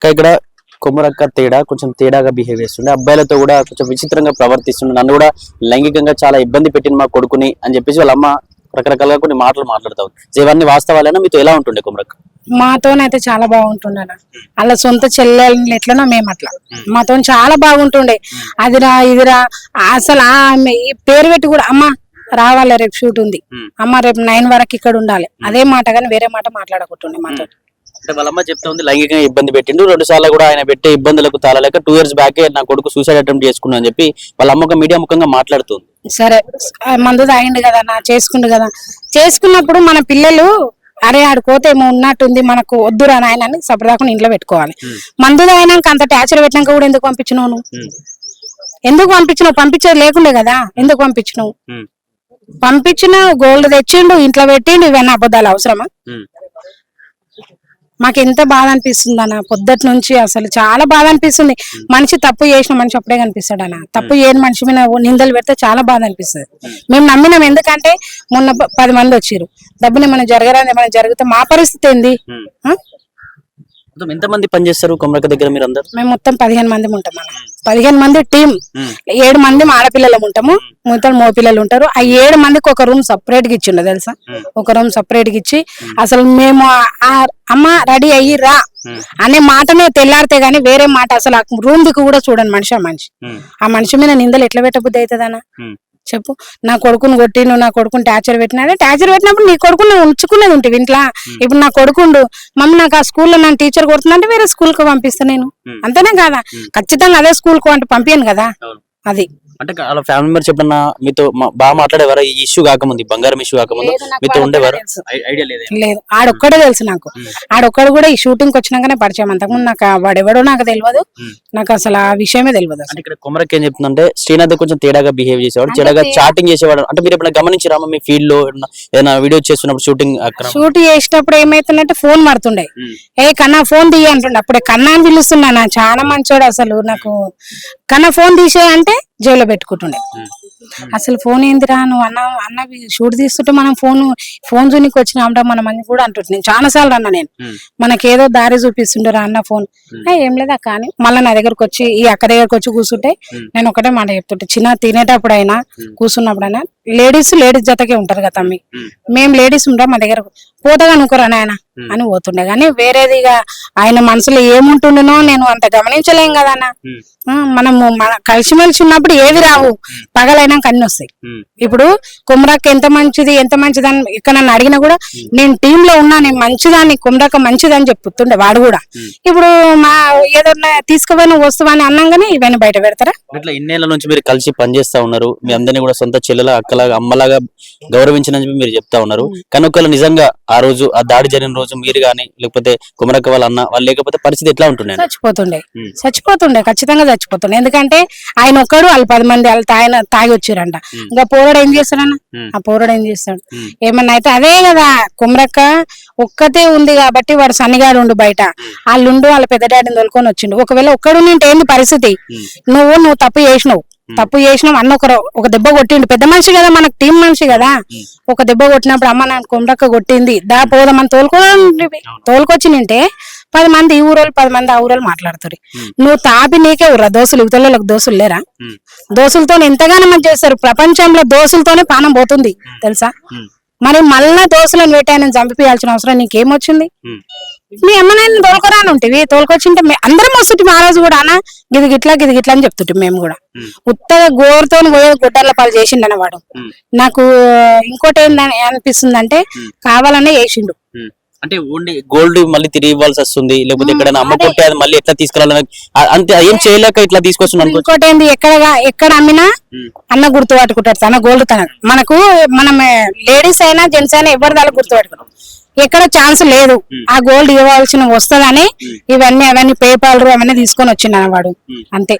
ఇక్కడ కొమ్మరక్క కొంచెం తేడాగా బిహేవ్ చేస్తుండే, అబ్బాయిలతో కూడా కొంచెం విచిత్రంగా ప్రవర్తిస్తుండే, నన్ను కూడా లైంగికంగా చాలా ఇబ్బంది పెట్టింది మా కొడుకుని అని చెప్పేసి వాళ్ళ అమ్మ రకరకాలుగా కొన్ని మాటలు మాట్లాడుతావు. ఇవన్నీ వాస్తవాలైనా మీతో ఎలా ఉంటుండే కొమ్మరక్క? మాతోనైతే చాలా బాగుంటుండే అలా సొంత చెల్లెల్ని ఎట్లనో మేము అట్లా మాతో చాలా బాగుంటుండే. అదిరా ఇదిరా అసలు ఈ పేరు పెట్టి కూడా అమ్మ రావాలి రేపు షూట్ ఉంది అమ్మ రేపు 9 వరకు ఇక్కడ ఉండాలి అదే మాట కానీ వేరే మాట మాట్లాడకుంటుండే మాతో. అంటే వాళ్ళమ్మ చెప్తా ఉంది లైంగికంగా ఇబ్బంది పెట్టిండు, 2 సార్లు కూడా ఆయన పెట్టే ఇబ్బందులకు తాళలేక 2 years బ్యాకే నా కొడుకు సూసైడ్ అటెంప్ట్ చేసుకున్నా అని చెప్పి వాళ్ళ అమ్మ మీడియా ముఖంగా మాట్లాడుతుంది. సరే మందు తాగిండు కదా నా చేసుకుండు కదా, చేసుకున్నప్పుడు మన పిల్లలు అరే ఆడుకోతే ఏమో ఉన్నట్టుంది మనకు వద్దురా నాయన అని సపదాకుండా ఇంట్లో పెట్టుకోవాలి. మందు తాగినాక అంత టార్చర్ పెట్టినాక కూడా ఎందుకు పంపించినావు నువ్వు? ఎందుకు పంపించినావు? పంపించేది లేకుండే కదా, ఎందుకు పంపించినావు? పంపించిన గోల్డ్ తెచ్చిండు ఇంట్లో పెట్టిండు, ఇవన్నీ అబద్ధాలు అవసరమా? మాకు ఎంత బాధ అనిపిస్తుంది అన్న, పొద్దుటి నుంచి అసలు చాలా బాధ అనిపిస్తుంది. మనిషి తప్పు చేసిన మనిషి అప్పుడే కనిపిస్తాడు అన్న, తప్పు చేయని మనిషి మీద నిందలు పెడితే చాలా బాధ అనిపిస్తుంది. మేము నమ్మినాం, ఎందుకంటే మొన్న 10 మంది వచ్చారు, డబ్బుని ఏమైనా జరగరాని ఏమైనా జరిగితే మా పరిస్థితి ఏంది? ఎంత మంది పనిచేస్తారు కొమ్మరక్క దగ్గర మీరు అందరు? మేము మొత్తం 15 మంది ఉంటాం అన్న, 15 మంది టీం. 7 మంది ఆడపిల్లలు ఉంటాము, మొత్తం మో పిల్లలు ఉంటారు. ఆ 7 మందికి ఒక రూమ్ సపరేట్ గా ఇచ్చిండు తెలుసా, ఒక రూమ్ సపరేట్ గా ఇచ్చి అసలు మేము అమ్మ రెడీ అయ్యి రా అనే మాటనే తెల్లారితే గానీ వేరే మాట అసలు ఆ రూమ్ దిక్కు కూడా చూడండి మనిషి. ఆ మనిషి మీద నిందలు ఎట్లా పెట్టబుద్ధి అవుతుందన్నా చెప్పు? నా కొడుకుని కొట్టిను, నా కొడుకుని టార్చర్ పెట్టినాడే, టార్చర్ పెట్టినప్పుడు నీ కొడుకుని ఉంచుకునేది ఉంటుంది ఇంట్లో. ఇప్పుడు నా కొడుకుండు మమ్మీ నాకు ఆ స్కూల్లో నన్ను టీచర్ కొడుతుందంటే వేరే స్కూల్ కు పంపిస్తా నేను, అంతేనే కదా? ఖచ్చితంగా అదే స్కూల్ కు అంటే పంపించను కదా. అది అంటే వాళ్ళ ఫ్యామిలీ మెంబర్స్ ఎప్పుడన్నా మీతో బాగా మాట్లాడేవారా? ఈ ఇష్యూ కాకముందు, బంగారం ఇష్యూ కాకముందు మీతో ఉండేవారు? ఐడియా లేదు, ఆడొక్కడే తెలుసు నాకు. ఆడొక్కడు కూడా ఈ షూటింగ్ వచ్చినాకనే పరిచయం, అంతకుముందు నాకు వాడెవడో నాకు తెలియదు, నాకు అసలు ఆ విషయమే తెలియదు. అంటే ఇక్కడ కొమరక్క ఏం చెప్తుందంటే శ్రీనాథ్ కొంచెం తేడాగా బిహేవ్ చేసేవాడు, చెడగా చాటింగ్ చేసేవాడు. అంటే మీరు ఎప్పుడైనా గమనించారా మీ ఫీల్డ్ లో ఏదైనా వీడియో చేస్తున్నప్పుడు షూట్ చేసేటప్పుడు ఏమైతుందంటే ఫోన్ మారుతుండే, ఏ కన్నా ఫోన్ తీయ అంటుండే. అప్పుడే కన్నా అని పిలుస్తున్నా, చాలా మంచోడు అసలు. నాకు కన్నా ఫోన్ తీసే అంటే జైల్లో పెట్టుకుంటుండే. అసలు ఫోన్ ఏందిరా నువ్వు అన్న షూట్ తీస్తుంటే మనం ఫోన్ జూనికి వచ్చిన అమ్మ మన మంది కూడా అంటుంటే నేను చాలా సార్లు అన్నా, నేను మనకేదో దారి చూపిస్తుంటారా అన్న ఫోన్ ఏం లేదా కానీ మళ్ళీ నా దగ్గరకు వచ్చి ఈ అక్క దగ్గరకు వచ్చి కూర్చుంటే నేను ఒకటే మాట చెప్తుంటే, చిన్న తినేటప్పుడు అయినా కూర్చున్నప్పుడైనా లేడీస్ జతకే ఉంటారు కదా తమ్మి, మేము లేడీస్ ఉంటా మా దగ్గర పోతాగా అనుకోరా నాయన అని పోతుండే. కానీ వేరేదిగా ఆయన మనసులో ఏముంటుండేనో నేను అంత గమనించలేం కదా అన్న. మనము కలిసిమెలిసి ఉన్నప్పుడు ఏవి రావు, పగలైనాక అన్ని వస్తాయి. ఇప్పుడు కొమరక్క ఎంత మంచిది అని ఇక్కడ నన్ను అడిగినా కూడా నేను టీమ్ లో ఉన్నా, నేను మంచిదాన్ని, కొమరక్క మంచిదని చెప్పుతుండే వాడు కూడా. ఇప్పుడు మా ఏదన్నా తీసుకుపోయిన వస్తువు అని అన్నాగానే ఇవన్నీ బయట పెడతారా? ఇట్లా ఇన్నేళ్ల నుంచి మీరు కలిసి పనిచేస్తా ఉన్నారు, మీ అందరినీ కూడా సొంత చెల్లెల అక్కలాగా అమ్మలాగా గౌరవించనని చెప్పి మీరు చెప్తా ఉన్నారు. కానీ ఒకవేళ నిజంగా ఆ రోజు ఆ దాడి జరిగిన రోజు మీరు గానీ లేకపోతే కొమరక్క వాళ్ళ అన్న వాళ్ళు లేకపోతే పరిస్థితి ఎట్లా ఉంటుండే? చచ్చిపోతుండే ఖచ్చితంగా చచ్చిపోతుండే. ఎందుకంటే ఆయన ఒక్కడు వాళ్ళు 10 మంది వాళ్ళు తాగి వచ్చిరంట. ఇంకా పోరాడు ఏం చేస్తాడన్న, ఆ పోరాడు ఏం చేస్తాడు? ఏమన్నా అయితే అదే కదా, కొమరక్క ఒక్కతే ఉంది కాబట్టి వాడు సన్నిగాడు ఉండు బయట, వాళ్ళుండు వాళ్ళ పెద్ద డాడీని తోలుకొని వచ్చిండు. ఒకవేళ ఒక్కడు నింటే ఏంది పరిస్థితి? నువ్వు తప్పు చేసినావు అన్న ఒక దెబ్బ కొట్టిండు, పెద్ద మనిషి కదా, మనకు టీం మనిషి కదా. ఒక దెబ్బ కొట్టినప్పుడు అమ్మ నాకు కొమరక్క కొట్టింది దా పోదామని తోలుకొచ్చి నింటే 10 మంది ఈ ఊరోళ్ళు 10 మంది ఆ ఊరోళ్ళు మాట్లాడుతారు. నువ్వు తాపి నీకే ఊర్రా దోసులు, యువతలకు దోసులు లేరా? దోసులతో ఎంతగానో మంది చేస్తారు. ప్రపంచంలో దోసులతోనే ప్రాణం పోతుంది తెలుసా? మరి మళ్ళా దోసులను వేటాయని చంపియాల్సిన అవసరం నీకేమొచ్చింది? మీ అమ్మనైనా తోలుకోరాని ఉంటేవి, తోలుకొచ్చింటే అందరం వస్తుంటే ఆ రోజు కూడా అన్న గిది గిట్లా అని చెప్తుంటే మేము కూడా. ఉత్తగా గోరుతో పోయే గుడ్డర్ల పాలు చేసిండన వాడు. నాకు ఇంకోటి ఏందని అనిపిస్తుంది అంటే కావాలనే చేసిండు. అంటే ఓన్లీ గోల్డ్ మళ్ళీ తిరిగి ఇవ్వాల్సి వస్తుంది, లేకపోతే ఎక్కడైనా అమ్ముకుంటే అది మళ్ళీ ఎట్లా తీసుకురావాలి అంతే, ఏం చేయలేక ఇట్లా తీసుకొస్తున్నాను. ఇంకోటి ఏంది, ఎక్కడ అమ్మినా అన్న గుర్తు పట్టుకుంటాడు తన గోల్డ్ తన. మనం లేడీస్ అయినా జెంట్స్ అయినా ఎవరి దానికి గుర్తు పట్టుకుంటాం. ఎక్కడ ఛాన్స్ లేదు ఆ గోల్డ్ ఇవ్వాల్సిన వస్తుందని అవన్నీ పేపర్లు అవన్నీ తీసుకొని వచ్చిండు వాడు అంతే.